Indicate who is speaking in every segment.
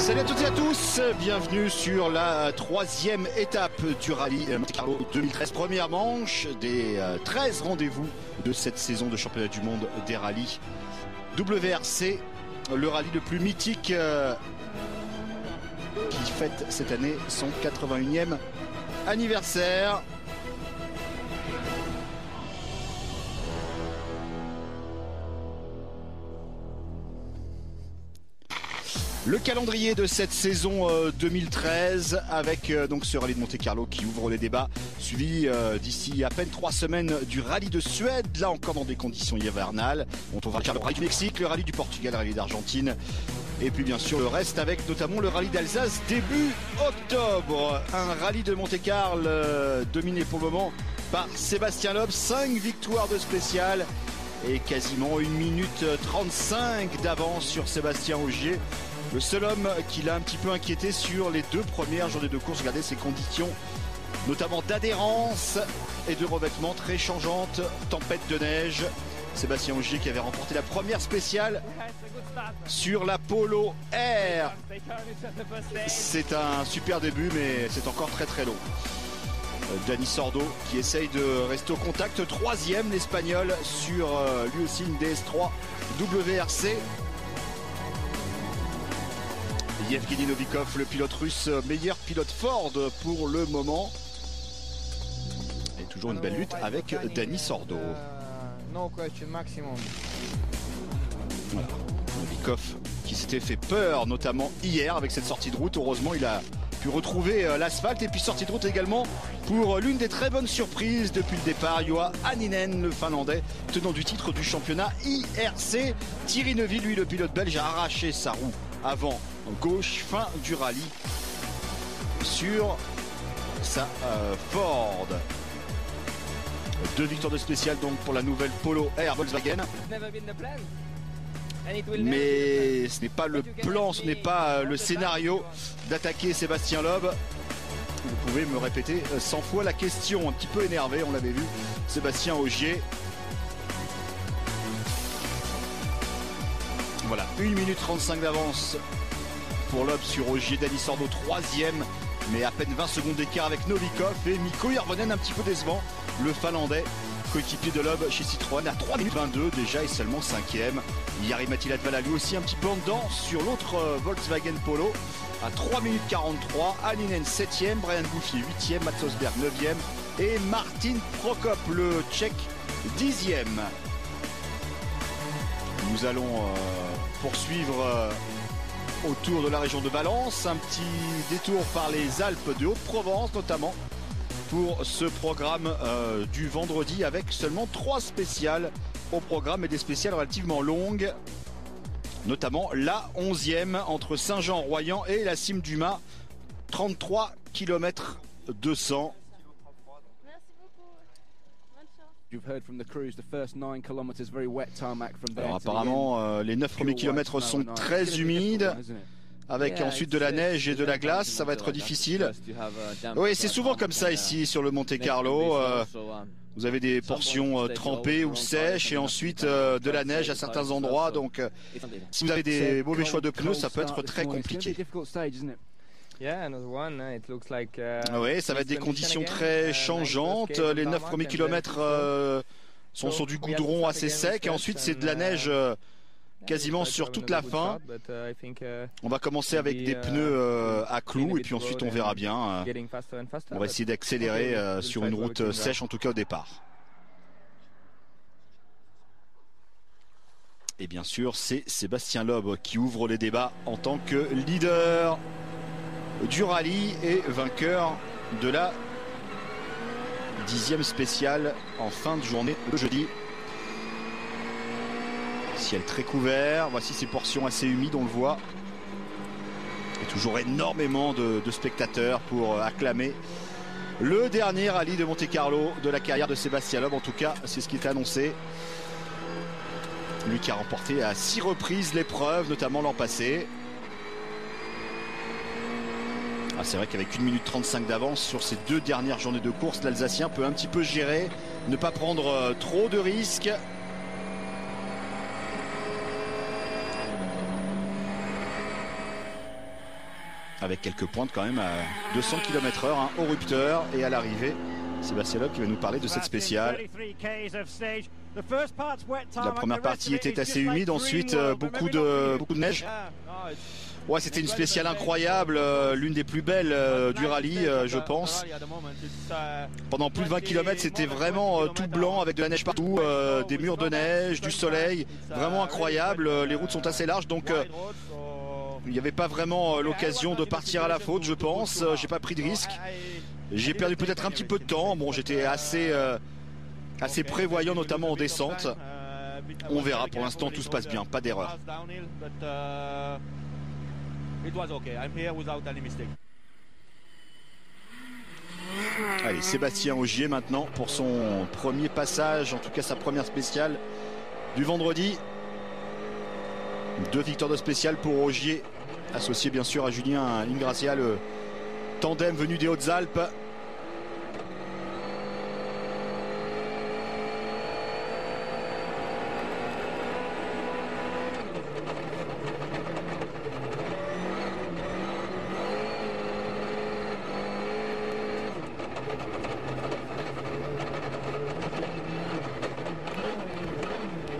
Speaker 1: Salut à toutes et à tous, bienvenue sur la troisième étape du rallye Monte Carlo 2013, première manche des 13 rendez-vous de cette saison de championnat du monde des rallyes WRC, le rallye le plus mythique qui fête cette année son 81e anniversaire. Le calendrier de cette saison 2013 avec donc ce rallye de Monte Carlo qui ouvre les débats, suivi d'ici à peine 3 semaines du rallye de Suède, là encore dans des conditions hivernales. On trouvera le rallye du Mexique, le rallye du Portugal, le rallye d'Argentine et puis bien sûr le reste avec notamment le rallye d'Alsace début octobre. Un rallye de Monte Carlo dominé pour le moment par Sébastien Loeb, 5 victoires de spécial et quasiment 1 minute 35 d'avance sur Sébastien Ogier. Le seul homme qui l'a un petit peu inquiété sur les 2 premières journées de course. Regardez ces conditions, notamment d'adhérence et de revêtement très changeantes. Tempête de neige. Sébastien Ogier qui avait remporté la première spéciale sur la Polo Air. C'est un super début, mais c'est encore très très long. Dani Sordo qui essaye de rester au contact. 3e, l'Espagnol sur lui aussi une DS3 WRC. Yevgeny Novikov, le pilote russe, meilleur pilote Ford pour le moment. Et toujours une belle lutte avec Dani Sordo. Voilà. Novikov qui s'était fait peur notamment hier avec cette sortie de route. Heureusement il a pu retrouver l'asphalte. Et puis sortie de route également pour l'une des très bonnes surprises depuis le départ, Juha Hänninen, le Finlandais, tenant du titre du championnat IRC. Thierry Neuville, lui le pilote belge, a arraché sa roue avant gauche, fin du rallye sur sa Ford. 2 victoires de spécial donc pour la nouvelle Polo Air Volkswagen. Mais ce n'est pas le plan, ce n'est pas le scénario d'attaquer Sébastien Loeb. Vous pouvez me répéter 100 fois la question, un petit peu énervé, on l'avait vu, Sébastien Ogier. Voilà, 1 minute 35 d'avance pour Loeb sur Ogier. Dani Sordo 3e, mais à peine 20 secondes d'écart avec Novikov et Mikko Hirvonen un petit peu décevant, le Finlandais, coéquipier de Loeb chez Citroën à 3 minutes 22 déjà et seulement 5e. Jari-Matti Latvala lui aussi un petit peu en dedans sur l'autre Volkswagen Polo à 3 minutes 43. Hänninen 7e, Brian Bouffier 8e, Mats Osberg 9e et Martin Prokop le Tchèque 10e. Nous allons poursuivre autour de la région de Valence, un petit détour par les Alpes de Haute-Provence notamment pour ce programme du vendredi avec seulement 3 spéciales au programme et des spéciales relativement longues, notamment la 11e entre Saint-Jean-Royan et la cime du Mât, 33 km 200. Alors apparemment les 9 premiers kilomètres sont très humides avec ensuite de la neige et de la glace, ça va être difficile. Oui, c'est souvent comme ça ici sur le Monte Carlo. Vous avez des portions trempées ou sèches et ensuite de la neige à certains endroits. Donc si vous avez des mauvais choix de pneus, ça peut être très compliqué. Oui, ça va être des conditions très changeantes. Les 9 premiers kilomètres sont sur du goudron assez sec et ensuite c'est de la neige quasiment sur toute la fin. On va commencer avec des pneus à clous et puis ensuite on verra bien. On va essayer d'accélérer sur une route sèche en tout cas au départ. Et bien sûr c'est Sébastien Loeb qui ouvre les débats en tant que leader du rallye et vainqueur de la 10e spéciale en fin de journée de jeudi. Ciel très couvert, voici ces portions assez humides, on le voit. Et toujours énormément de spectateurs pour acclamer le dernier rallye de Monte Carlo de la carrière de Sébastien Loeb. En tout cas, c'est ce qui est annoncé. Lui qui a remporté à 6 reprises l'épreuve, notamment l'an passé. Ah, c'est vrai qu'avec 1 minute 35 d'avance sur ces 2 dernières journées de course, l'Alsacien peut un petit peu gérer, ne pas prendre trop de risques. avec quelques pointes quand même à 200 km/h hein, au rupteur. Et à l'arrivée, Sébastien Loeb qui va nous parler de cette spéciale. La première partie était assez humide, ensuite beaucoup de neige. Ouais, c'était une spéciale incroyable, l'une des plus belles du rallye, je pense. Pendant plus de 20 km, c'était vraiment tout blanc avec de la neige partout, des murs de neige, du soleil, vraiment incroyable. Les routes sont assez larges, donc il n'y avait pas vraiment l'occasion de partir à la faute, je pense. J'ai pas pris de risque. J'ai perdu peut-être un petit peu de temps. Bon, j'étais assez prévoyant, notamment en descente. On verra. Pour l'instant, tout se passe bien, pas d'erreur. Allez, Sébastien Ogier maintenant pour son premier passage, en tout cas sa première spéciale du vendredi. 2 victoires de spéciale pour Ogier, associé bien sûr à Julien Ingrassia, le tandem venu des Hautes-Alpes.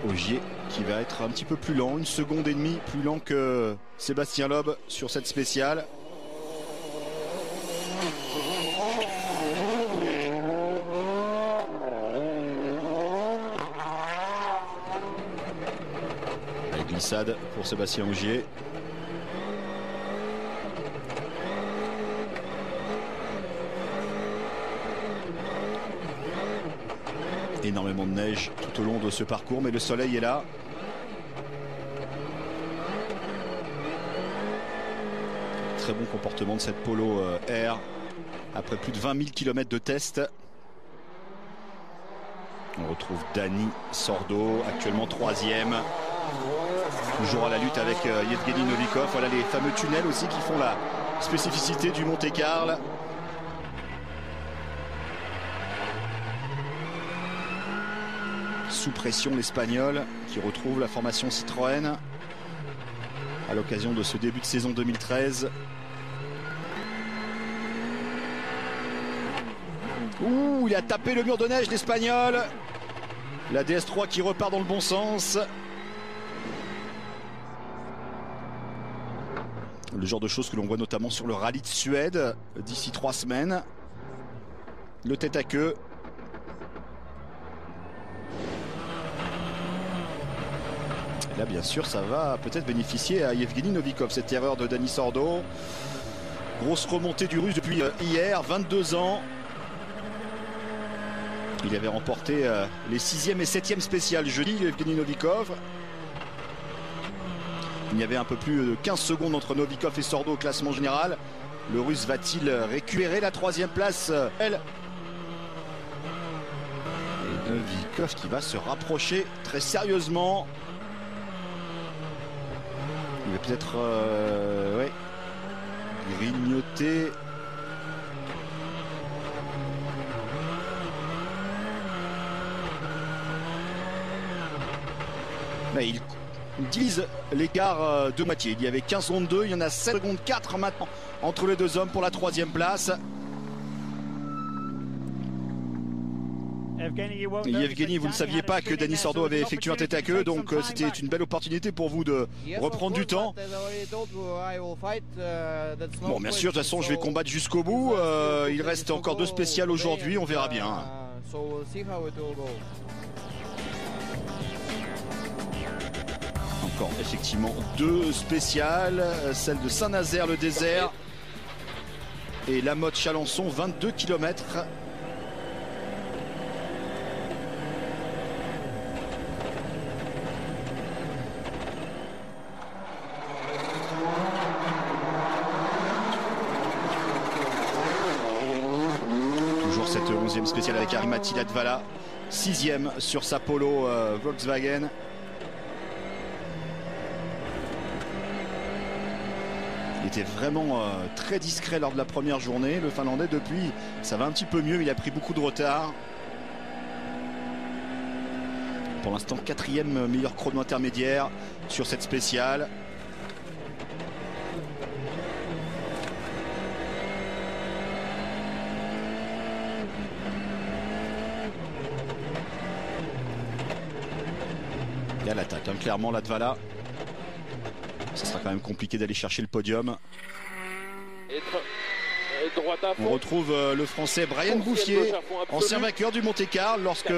Speaker 1: Ogier qui va être un petit peu plus lent, 1,5 seconde plus lent que Sébastien Loeb sur cette spéciale. La glissade pour Sébastien Ogier. Énormément de neige tout au long de ce parcours, mais le soleil est là. Très bon comportement de cette Polo R après plus de 20 000 km de test. On retrouve Dani Sordo, actuellement 3e. Toujours à la lutte avec Yevgeny Novikov. Voilà les fameux tunnels aussi qui font la spécificité du Monte-Carlo. Sous pression l'Espagnol qui retrouve la formation Citroën à l'occasion de ce début de saison 2013. Ouh, il a tapé le mur de neige l'Espagnol. La DS3 qui repart dans le bon sens. Le genre de choses que l'on voit notamment sur le rallye de Suède d'ici 3 semaines. Le tête à queue. Et là, bien sûr, ça va peut-être bénéficier à Yevgeny Novikov, cette erreur de Dani Sordo. Grosse remontée du Russe depuis hier, 22 ans. Il avait remporté les 6e et 7e spéciales jeudi, Yevgeny Novikov. Il y avait un peu plus de 15 secondes entre Novikov et Sordo au classement général. Le Russe va-t-il récupérer la 3e place, elle? Et Novikov qui va se rapprocher très sérieusement. Il va peut-être ouais, grignoter. Mais il divise l'écart de moitié. Il y avait 15 secondes 2, il y en a 7 secondes 4 maintenant entre les deux hommes pour la 3e place. Yevgeny, vous ne saviez pas que Dani Sordo avait effectué un tête à queue, donc c'était une belle opportunité pour vous de reprendre du temps. Bon, bien sûr, de toute façon, je vais combattre jusqu'au bout. Il reste encore 2 spéciales aujourd'hui, on verra bien. Encore effectivement 2 spéciales, celle de Saint-Nazaire le désert et la Motte Chalençon, 22 km. Toujours cette 11e spéciale avec Arimati Latvala, 6e sur sa Polo Volkswagen. Il était vraiment très discret lors de la première journée, le Finlandais. Depuis, ça va un petit peu mieux, il a pris beaucoup de retard. Pour l'instant, 4e meilleur chrono intermédiaire sur cette spéciale. à l'attaque, hein, clairement Latvala. Ça sera quand même compliqué d'aller chercher le podium. On retrouve le français Brian Bouffier, ancien vainqueur du Monte-Carlo lorsque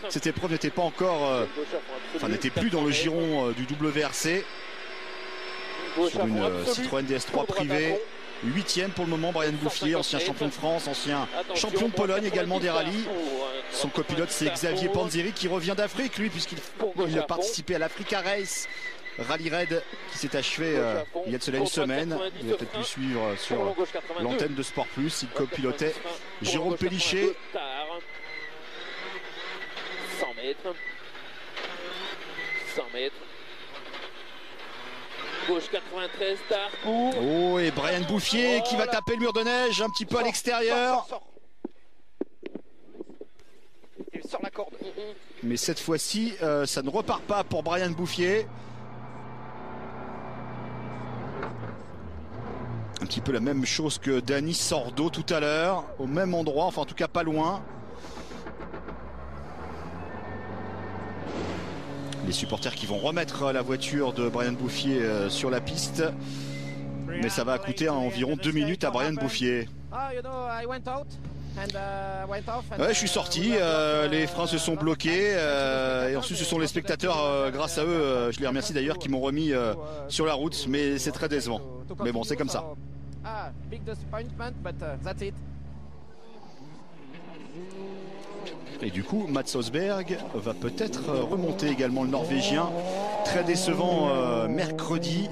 Speaker 1: cette épreuve n'était pas encore, n'était plus dans le giron du WRC. Sur une Citroën DS3 privée. 8e pour le moment, Brian Bouffier, ancien champion de France, ancien champion de Pologne également des rallyes. Son copilote c'est Xavier Panzeri qui revient d'Afrique lui puisqu'il a participé à l'Africa Race Rally Raid qui s'est achevé il y a de cela une semaine. Vous avez peut-être pu suivre sur l'antenne de Sport Plus. Il copilotait Jérôme Pellichet.
Speaker 2: 100 mètres. 100 mètres. Gauche 93, tard.
Speaker 1: Oh, et Brian Bouffier qui va taper le mur de neige un petit peu à l'extérieur.
Speaker 3: Il sort la corde.
Speaker 1: Mais cette fois-ci, ça ne repart pas pour Brian Bouffier. Un petit peu la même chose que Dani Sordo tout à l'heure, au même endroit, enfin en tout cas pas loin. Les supporters qui vont remettre la voiture de Brian Bouffier sur la piste. Mais ça va coûter environ 2 minutes à Brian Bouffier. Ouais, je suis sorti, les freins se sont bloqués et ensuite ce sont les spectateurs, grâce à eux, je les remercie d'ailleurs, qui m'ont remis sur la route, mais c'est très décevant. Mais bon, c'est comme ça. Et du coup, Mats Osberg va peut-être remonter également le Norvégien. Très décevant mercredi.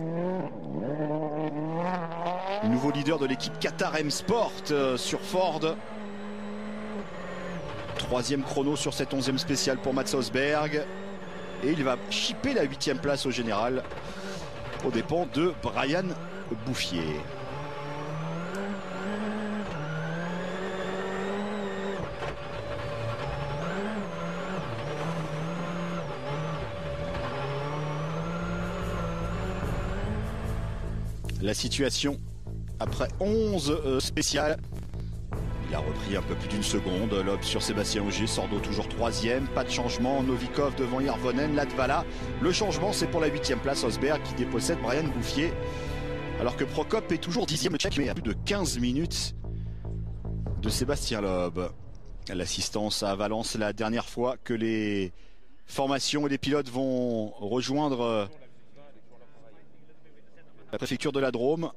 Speaker 1: Nouveau leader de l'équipe Qatar M Sport sur Ford. 3e chrono sur cette 11e spéciale pour Mats Osberg. Et il va chipper la 8e place au général aux dépens de Brian Bouffier. La situation après 11 spéciales. Il a repris un peu plus d'une seconde. Lob sur Sébastien Ogier, Sordo toujours 3e. Pas de changement. Novikov devant Hirvonen, Latvala. Le changement, c'est pour la 8e place. Osberg qui dépossède Brian Bouffier. Alors que Prokop est toujours 10e. Le Tchèque, mais à plus de 15 minutes de Sébastien Loeb. L'assistance à Valence la dernière fois que les formations et les pilotes vont rejoindre la préfecture de la Drôme.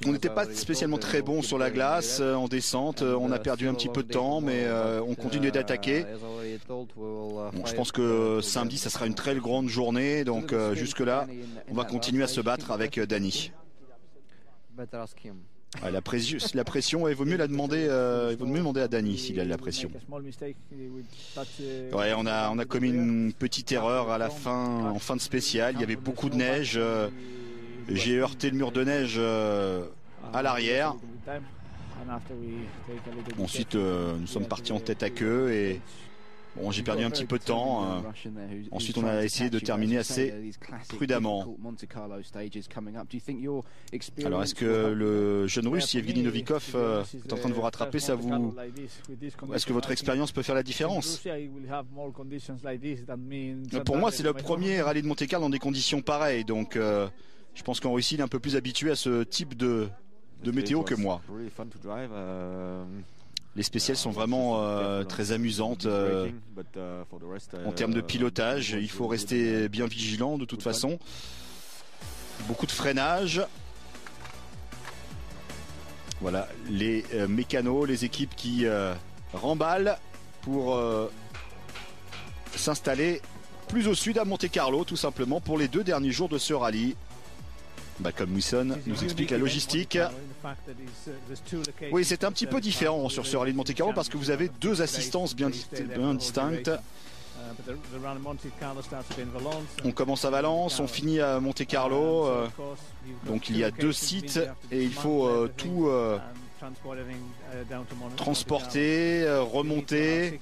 Speaker 1: On n'était pas spécialement très bon sur la glace en descente. On a perdu un petit peu de temps, mais on continue d'attaquer. Bon, je pense que samedi, ça sera une très grande journée. Donc jusque-là, on va continuer à se battre avec Dani. Ouais, la pression, il vaut mieux la demander, il vaut mieux demander à Dani s'il a la pression. Ouais, on a commis une petite erreur à la fin, en fin de spécial. Il y avait beaucoup de neige. J'ai heurté le mur de neige à l'arrière. Ensuite, nous sommes partis en tête à queue et bon, j'ai perdu un petit peu de temps. Ensuite, on a essayé de terminer assez prudemment. Alors, est-ce que le jeune russe, Yevgeny Novikov, est en train de vous rattraper? Est-ce que votre expérience peut faire la différence? Pour moi, c'est le premier rallye de Monte-Carlo dans des conditions pareilles. Donc, je pense qu'en Russie, il est un peu plus habitué à ce type de météo que moi. Les spéciales sont vraiment très amusantes en termes de pilotage. Il faut rester bien vigilant de toute façon. Beaucoup de freinage. Voilà, les mécanos, les équipes qui remballent pour s'installer plus au sud à Monte-Carlo, tout simplement pour les 2 derniers jours de ce rallye. Comme Wilson nous explique la logistique. Oui, c'est un petit peu différent sur ce rallye de Monte-Carlo parce que vous avez 2 assistances bien distinctes. On commence à Valence, on finit à Monte-Carlo. Donc il y a 2 sites et il faut tout transporter, remonter.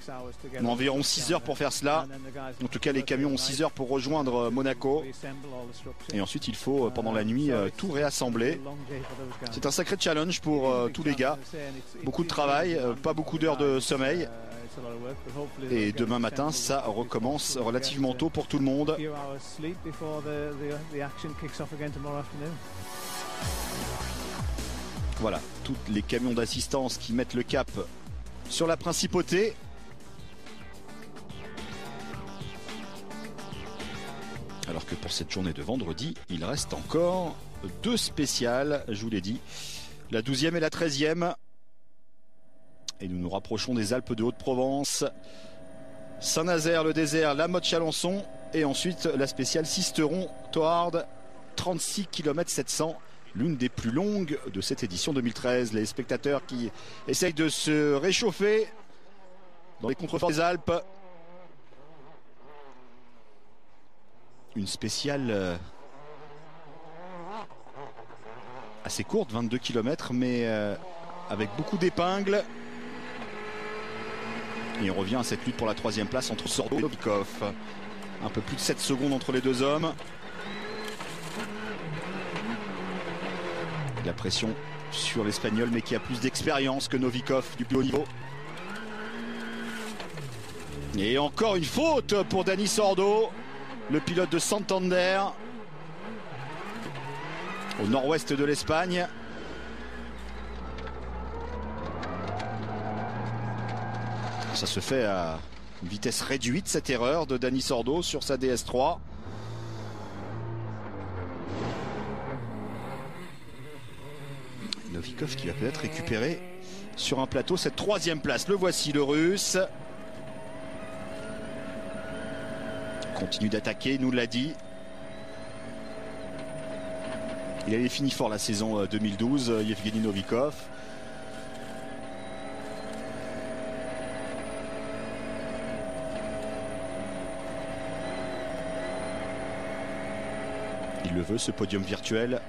Speaker 1: On a environ 6 heures pour faire cela. En tout cas, les camions ont 6 heures pour rejoindre Monaco. Et ensuite, il faut, pendant la nuit, tout réassembler. C'est un sacré challenge pour tous les gars. Beaucoup de travail, pas beaucoup d'heures de sommeil. Et demain matin, ça recommence relativement tôt pour tout le monde. Voilà, tous les camions d'assistance qui mettent le cap sur la principauté. Alors que pour cette journée de vendredi, il reste encore 2 spéciales, je vous l'ai dit. La 12e et la 13e. Et nous nous rapprochons des Alpes de Haute-Provence. Saint-Nazaire, le désert, la Motte-Chalonçon. Et ensuite la spéciale Sisteron-Thouars, 36 km 700. L'une des plus longues de cette édition 2013. Les spectateurs qui essayent de se réchauffer dans les contreforts des Alpes. Une spéciale assez courte, 22 km, mais avec beaucoup d'épingles. Et on revient à cette lutte pour la 3e place entre Sordo et Novikov. Un peu plus de 7 secondes entre les deux hommes. La pression sur l'Espagnol, mais qui a plus d'expérience que Novikov du plus haut niveau. Et encore une faute pour Dani Sordo, le pilote de Santander, au nord-ouest de l'Espagne. Ça se fait à une vitesse réduite, cette erreur de Dani Sordo sur sa DS3. Novikov qui va peut-être récupérer sur un plateau cette 3e place. Le voici, le Russe. Continue d'attaquer, il nous l'a dit. Il avait fini fort la saison 2012, Yevgeny Novikov. Il le veut, ce podium virtuel.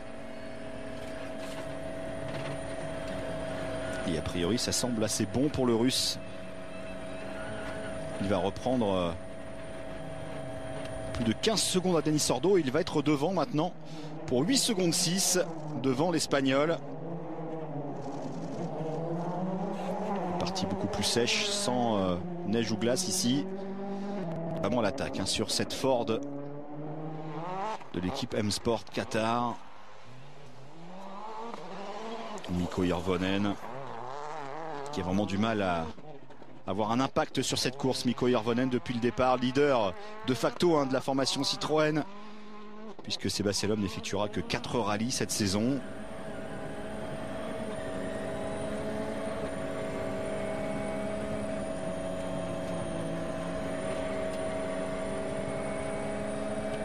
Speaker 1: Et a priori, ça semble assez bon pour le Russe. Il va reprendre plus de 15 secondes à Dani Sordo. Il va être devant maintenant pour 8 secondes 6 devant l'Espagnol. Partie beaucoup plus sèche, sans neige ou glace ici. Vraiment l'attaque sur cette Ford de l'équipe M-Sport Qatar. Mikko Hirvonen qui a vraiment du mal à avoir un impact sur cette course. Mikko Hirvonen depuis le départ, leader de facto de la formation Citroën, puisque Sébastien Loeb n'effectuera que 4 rallyes cette saison.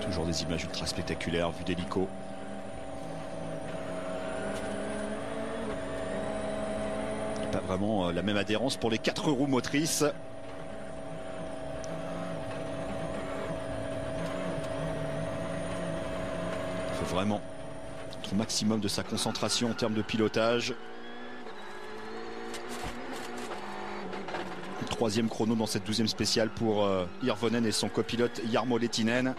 Speaker 1: Toujours des images ultra spectaculaires vues d'hélico. Pas vraiment la même adhérence pour les 4 roues motrices. Il faut vraiment être au maximum de sa concentration en termes de pilotage. 3e chrono dans cette 12e spéciale pour Hirvonen et son copilote Jarmo Lehtinen.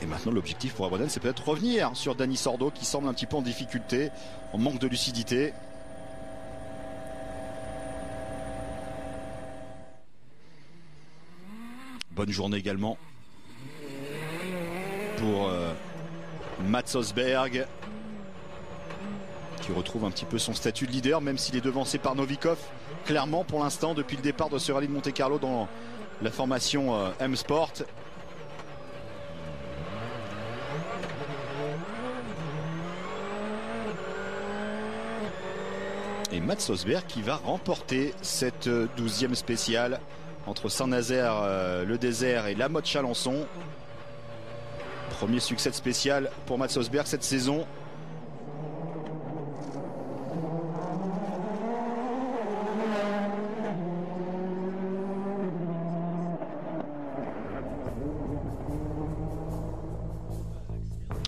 Speaker 1: Et maintenant l'objectif pour Hirvonen, c'est peut-être revenir sur Dani Sordo qui semble un petit peu en difficulté, en manque de lucidité. Bonne journée également pour Mats Osberg, qui retrouve un petit peu son statut de leader, même s'il est devancé par Novikov, clairement pour l'instant depuis le départ de ce rallye de Monte-Carlo dans la formation M-Sport. Et Mats Osberg qui va remporter cette 12e spéciale entre Saint-Nazaire, le désert et la Motte-Chalonçon. Premier succès de spéciale pour Mats Osberg cette saison.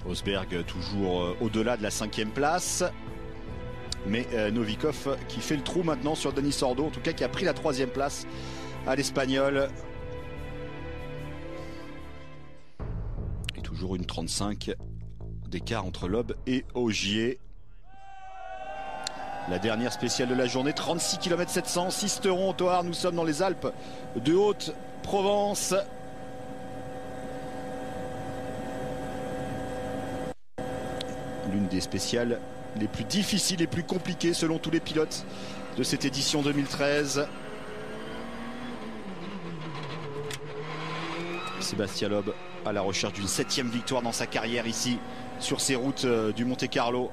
Speaker 1: Osberg toujours au-delà de la 5e place. Mais Novikov qui fait le trou maintenant sur Dani Sordo, en tout cas qui a pris la 3e place à l'Espagnol. Et toujours une 35 d'écart entre Loeb et Ogier. La dernière spéciale de la journée, 36 km 700, Sisteron, Thouars. Nous sommes dans les Alpes de Haute-Provence. L'une des spéciales les plus difficiles et plus compliquées selon tous les pilotes de cette édition 2013. Sébastien Loeb à la recherche d'une 7e victoire dans sa carrière ici sur ces routes du Monte-Carlo.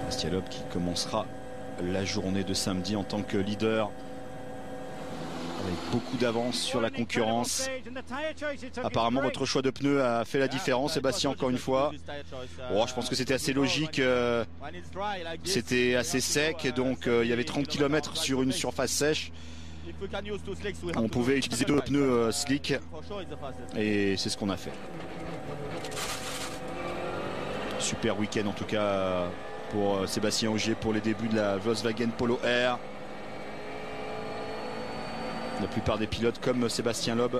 Speaker 1: Sébastien Loeb qui commencera la journée de samedi en tant que leader, avec beaucoup d'avance sur la concurrence. Apparemment votre choix de pneus a fait la différence, Sébastien, encore une fois. Bon, je pense que c'était assez logique, c'était assez sec, donc il y avait 30 km sur une surface sèche. On pouvait utiliser 2 pneus slick et c'est ce qu'on a fait. Super week-end en tout cas pour Sébastien Ogier pour les débuts de la Volkswagen Polo R. La plupart des pilotes comme Sébastien Loeb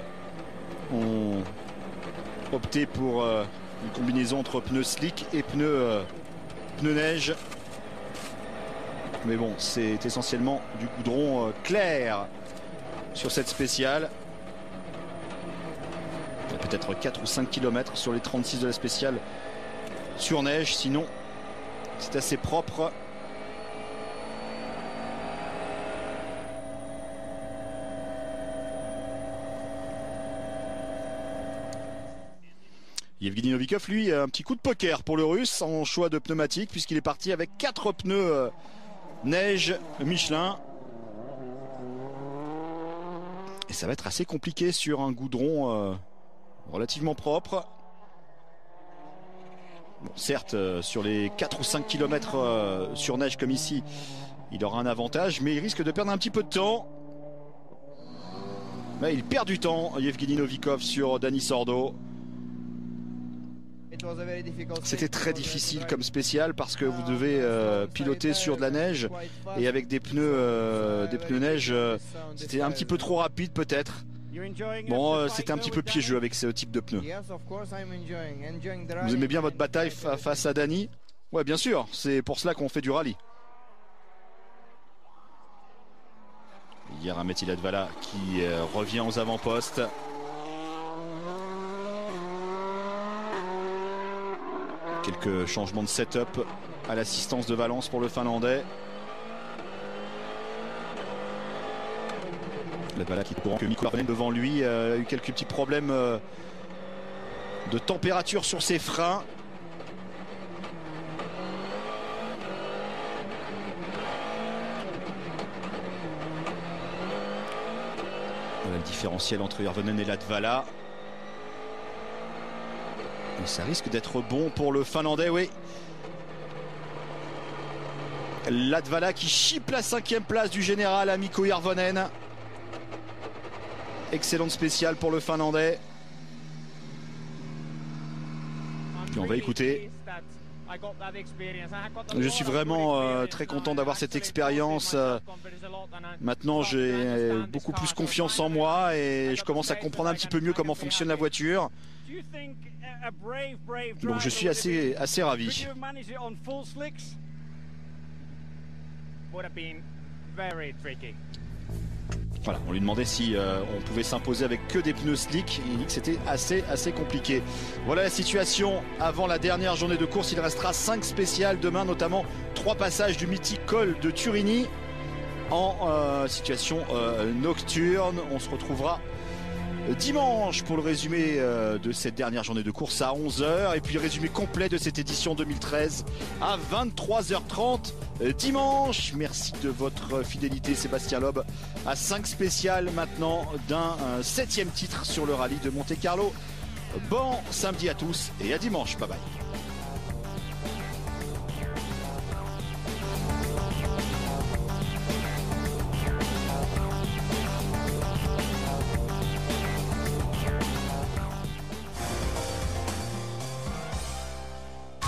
Speaker 1: ont opté pour une combinaison entre pneus slick et pneus neige. Mais bon, c'est essentiellement du goudron clair sur cette spéciale. Il y a peut-être 4 ou 5 km sur les 36 de la spéciale sur neige, sinon c'est assez propre. Yevgeny Novikov, lui, a un petit coup de poker pour le Russe en choix de pneumatique, puisqu'il est parti avec 4 pneus neige Michelin. Et ça va être assez compliqué sur un goudron relativement propre. Bon, certes, sur les 4 ou 5 km sur neige comme ici, il aura un avantage, mais il risque de perdre un petit peu de temps. Mais il perd du temps, Yevgeny Novikov, sur Dani Sordo. C'était très difficile comme spécial parce que vous devez piloter sur de la neige et avec des pneus neige, c'était un petit peu trop rapide peut-être. Bon, c'était un petit peu piégeux avec ce type de pneus. Vous aimez bien votre bataille face à Dani? Ouais, bien sûr, c'est pour cela qu'on fait du rallye. Jaromír Latvala qui revient aux avant-postes. Quelques changements de setup à l'assistance de Valence pour le Finlandais. Latvala qui courant que Mikko Hirvonen devant lui a eu quelques petits problèmes de température sur ses freins. Voilà le différentiel entre Hirvonen et Latvala. Et ça risque d'être bon pour le Finlandais, oui. Latvala qui chipe la 5e place du général à Mikko Hirvonen. Excellente spéciale pour le Finlandais. Puis on va écouter. Je suis vraiment très content d'avoir cette expérience. Maintenant, j'ai beaucoup plus confiance en moi et je commence à comprendre un petit peu mieux comment fonctionne la voiture. Donc je suis assez ravi. Voilà, on lui demandait si on pouvait s'imposer avec que des pneus slick. Il dit que c'était assez compliqué. Voilà la situation avant la dernière journée de course. Il restera 5 spéciales demain, notamment 3 passages du mythique col de Turini en situation nocturne. On se retrouvera dimanche pour le résumé de cette dernière journée de course à 11 h et puis le résumé complet de cette édition 2013 à 23h30 dimanche. Merci de votre fidélité. Sébastien Loeb à 5 spéciales maintenant d'un 7e titre sur le rallye de Monte-Carlo. Bon samedi à tous et à dimanche. Bye bye.